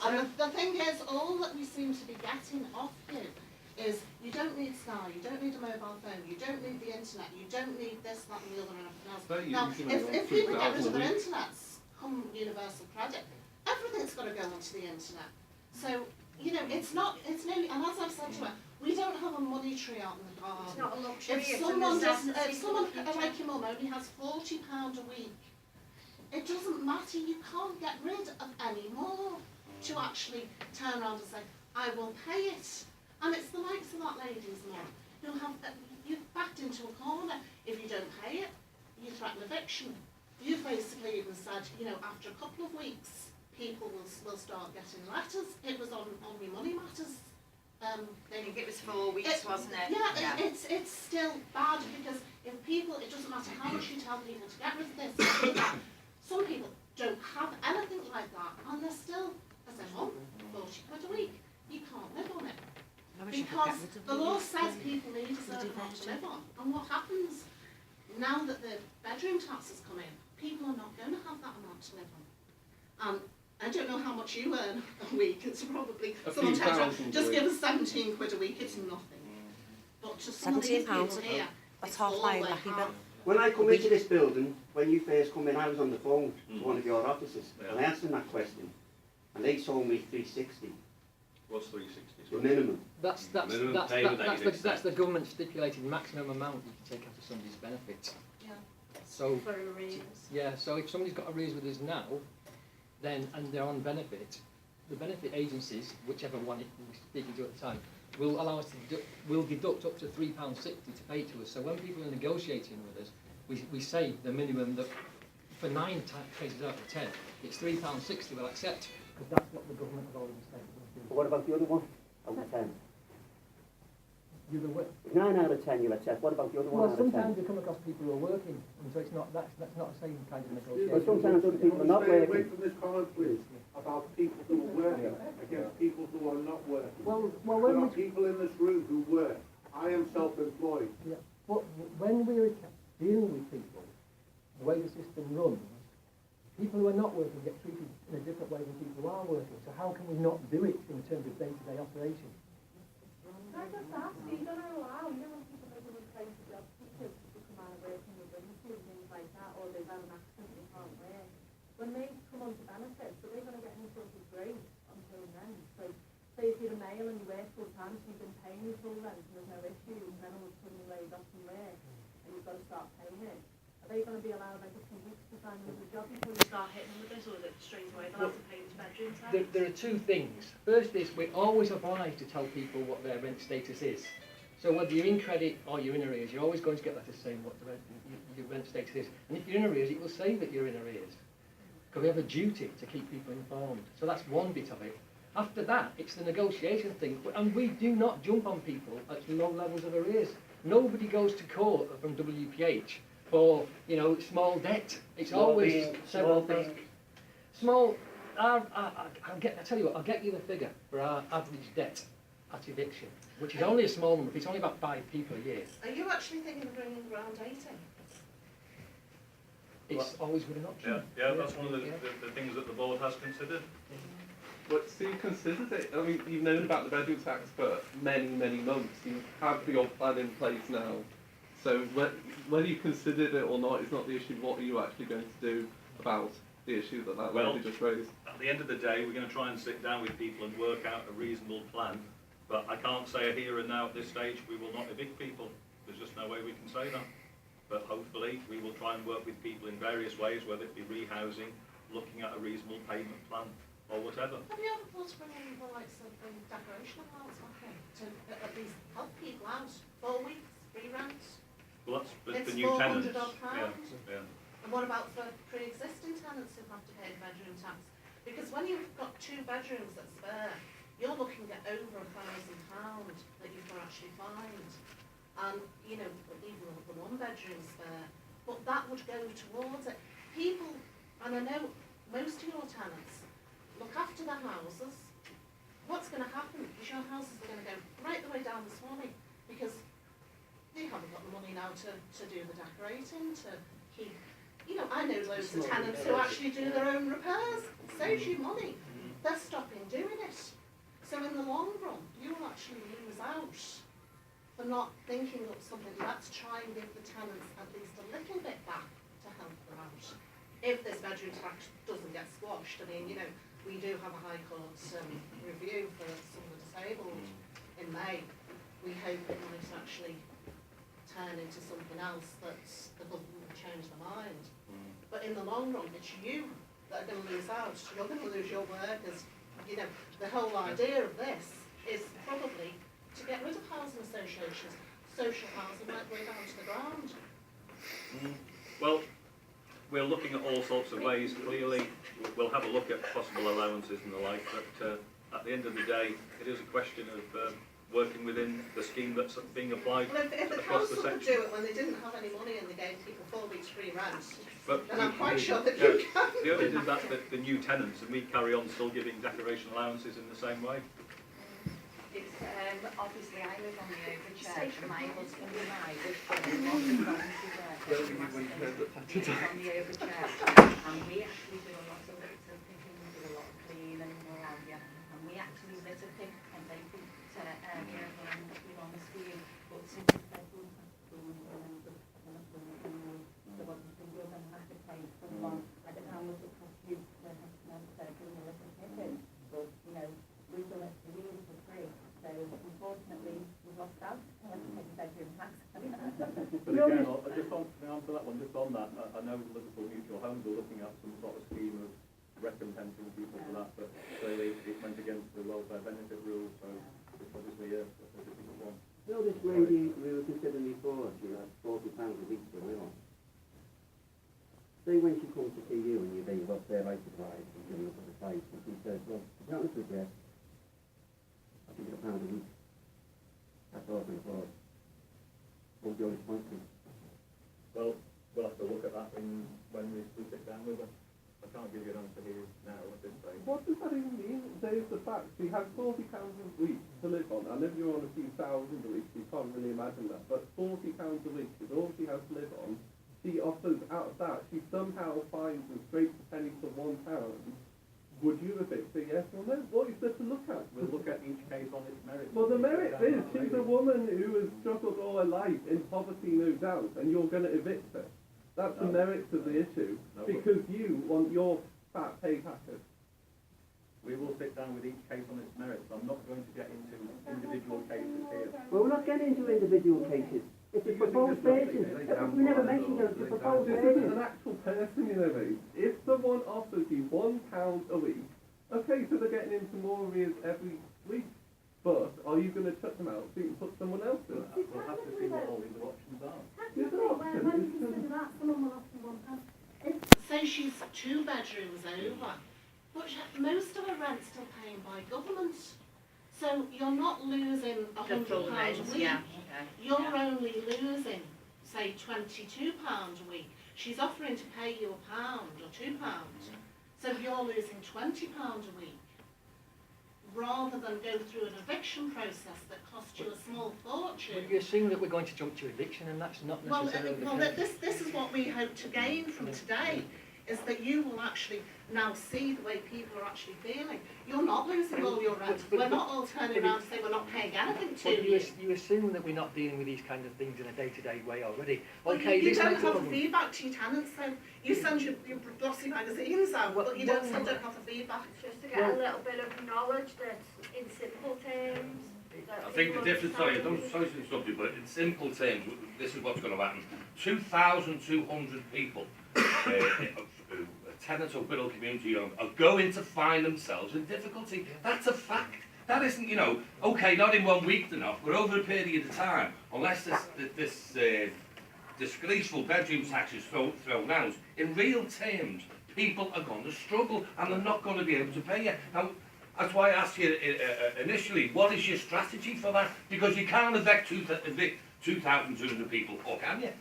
And the thing is, all that we seem to be getting off you is you don't need Sky, you don't need a mobile phone, you don't need the internet, you don't need this, that and the other and everything else. Now, if people get rid of their internets, come universal credit, everything's got to go onto the internet. So, you know, it's nearly, and as I've said to her, we don't have a money tree out in the garden. It's not a luxury. If someone like your mum only has £40 a week, it doesn't matter, you can't get rid of any more to actually turn around and say, I will pay it. And it's the likes of that lady's mum who have, you've backed into a corner. If you don't pay it, you threaten eviction. You've basically even said, you know, after a couple of weeks, people will start getting letters. It was on your Money Matters. I think it was 4 weeks, wasn't it? Yeah, it's still bad because if people, it doesn't matter how much you tell people to get rid of this, get rid of that. Some people don't have anything like that, and they're still, as I said, £40 a week. You can't live on it. Because the law says people need a certain amount to live on. And what happens now that the bedroom taxes come in, people are not going to have that amount to live on. I don't know how much you earn a week. It's probably, someone just give us £17 a week, it's nothing. But to some of these people here, that's half my lucky bill. When I come into this building, when you first come in, I was on the phone to one of your officers, and I asked them that question, and they told me 360. What's 360? The minimum. That's the government stipulated maximum amount you can take out of somebody's benefit. Yeah. So for arrears. yeah, so if somebody's got arrears with us now, then and they're on benefit, the benefit agencies, whichever one we're speaking to at the time, will allow us to will deduct up to £3.60 to pay to us. So when people are negotiating with us, we say the minimum that for 9 cases out of 10, it's £3.60 we'll accept, because that's what the government has already said. But what about the other one? Out of 10? You're the 9 out of 10 you'll accept. What about the other 1 well, out of 10? sometimes you come across people who are working, and so it's not that's not the same kind of negotiation. But sometimes other people are not Stay away working. from this comment, please, about people who are working against people who are not working. Well, There are people in this room who work. I am self-employed. yeah. But when we're dealing with people, the way the system runs, people who are not working get treated in a different way than people who are working. So how can we not do it in terms of day-to-day operation? Can I just ask, are you going to allow, you know, when people maybe would place a job teachers to come out of working with illnesses and things like that, or they've had an accident and they can't work, when they come onto benefits, are they going to get any sort of break until then? So, say if you're a male and you work full time, so you've been paying your full rent and there's no issue, and then all of a sudden you're laid off from work and you've got to start paying it, are they going to be allowed like a few weeks to find another job before you start hitting them with this, or is it straight away they'll have to pay this bedroom tax? There are two things. First is we're always obliged to tell people what their rent status is. So whether you're in credit or you're in arrears, you're always going to get letters saying what your rent status is. And if you're in arrears, it will say that you're in arrears. Because we have a duty to keep people informed. So that's one bit of it. After that, it's the negotiation thing. And we do not jump on people at low levels of arrears. Nobody goes to court from WPH for, you know, small debt. It's always several things. Small, I tell you what, I'll get you the figure for our average debt at eviction, which is only a small number. It's only about 5 people a year. Are you actually thinking of bringing ground 80? It's always been an option. Yeah, that's one of the things that the board has considered. But Steve considers it. I mean, you've known about the bedroom tax for many, many months. You have your plan in place now. So whether you considered it or not is not the issue. What are you actually going to do about the issue that lady just raised? At the end of the day, we're going to try and sit down with people and work out a reasonable plan. But I can't say here and now at this stage we will not evict people. There's just no way we can say that. But hopefully we will try and work with people in various ways, whether it be rehousing, looking at a reasonable payment plan, or whatever. Have you ever thought of bringing the likes of the decoration allowance back in to at least help people out? 4 weeks, free rent? Well, that's for It's new tenants. £400 odd pounds. Yeah. And what about for pre-existing tenants who have to pay the bedroom tax? Because when you've got 2 bedrooms that's spare, you're looking at over £1,000 that you can actually find. And, you know, even the 1 bedroom spare, but that would go towards it. People, and I know most of your tenants, look after their houses. What's going to happen is your houses are going to go right the way down this morning because they haven't got the money now to do the decorating, to keep, you know, I know loads of tenants who actually do their own repairs. It saves you money. they're stopping doing it. So in the long run, you will actually lose out for not thinking up something. Let's try and give the tenants at least a little bit back to help them out. If this bedroom tax doesn't get squashed, I mean, you know, we do have a High Court review for some of the disabled in May. We hope it might actually turn into something else that the government will change their mind. But in the long run, it's you that are going to lose out. You're going to lose your workers. You know, the whole idea of this is probably to get rid of housing associations. Social housing might go down to the ground. Well, we're looking at all sorts of ways. Clearly, we'll have a look at possible allowances and the like, but at the end of the day, it is a question of working within the scheme that's being applied Well, if the across the council could section. do it when they didn't have any money and they gave people 4 weeks free rent, But then I'm quite sure that yeah, you can. the only is that the new tenants, and we carry on still giving decoration allowances in the same way. It's, obviously I live on the Overchurch and my husband and I live on the Overchurch and we actually do a lot of litter picking, we do a lot of cleaning and what have you, and we actually litter pick and they put areas around the scheme, but since it's bedroom tax and the ones who do them have to pay someone, I don't know how much it costs you to have doing a litter picking, but you know, we've done it really for free. So unfortunately, we've lost out. I have to pay the bedroom tax. But again, just on to answer that one, just on that, I know Liverpool Mutual Homes are looking at some sort of scheme of recompensing people for that, but clearly it went against the welfare benefit rules, so it's obviously a difficult one. You know this lady we were considering before, she had £40 a week to live on. Say when she comes to see you and you say, what's their right to drive, and you look at the price, and she says, well, to be honest with you, I think £1 a week. That's all I can afford. What's your response to? Well, we'll have to look at that when we sit down with her. I can't give you an answer here now at this stage. What does that even mean? There's the fact she has £40 a week to live on. I know you're on a few thousand a week, so you can't really imagine that. But £40 a week is all she has to live on. She offers out of that, she somehow finds a straight penny for £1. Would you evict her, yes or no? What is there to look at? We'll look at each case on its merits. Well, the merit is she's a woman who has struggled all her life in poverty, no doubt, and you're going to evict her. That's the merits of the issue, because you want your fat pay packers. We will sit down with each case on its merits. I'm not going to get into individual cases here. Well, we're not getting into individual cases. It's a proposed version. We never mentioned the proposed This isn't version. an actual person, you know, mate. If someone offers you £1 a week, okay, so they're getting into more arrears every week. But are you going to shut them out so you can put someone else in? We'll have to see what all the other options are. When you consider that, someone will offer £1. Say she's 2 bedrooms over, but most of her rent's still paying by government. So you're not losing £100 a week. You're only losing, say, £22 a week. She's offering to pay you £1 or £2. So you're losing £20 a week, rather than go through an eviction process that costs you a small fortune. Well, you assume that we're going to jump to eviction, and that's not necessarily the case. This is what we hope to gain from today, is that you will actually now see the way people are actually feeling. You're not losing all your rent. We're not all turning around and saying we're not paying anything to But you assume that we're not dealing with these kind of things in a day-to-day way already. Well, Okay, you this don't makes a have problem. feedback to your tenants, so you send your glossy magazines out, but you don't have the feedback. Just to get a little bit of knowledge that in simple terms. I think the difference, sorry to interrupt you, but in simple terms, this is what's going to happen. 2,200 people, tenants of Whittle community are going to find themselves in difficulty. That's a fact. That isn't, you know, okay, not in 1 week enough, but over a period of time, unless this disgraceful bedroom tax is thrown out, in real terms, people are going to struggle and they're not going to be able to pay you. Now, that's why I asked you initially, what is your strategy for that? Because you can't evict 2,200 people, or can you?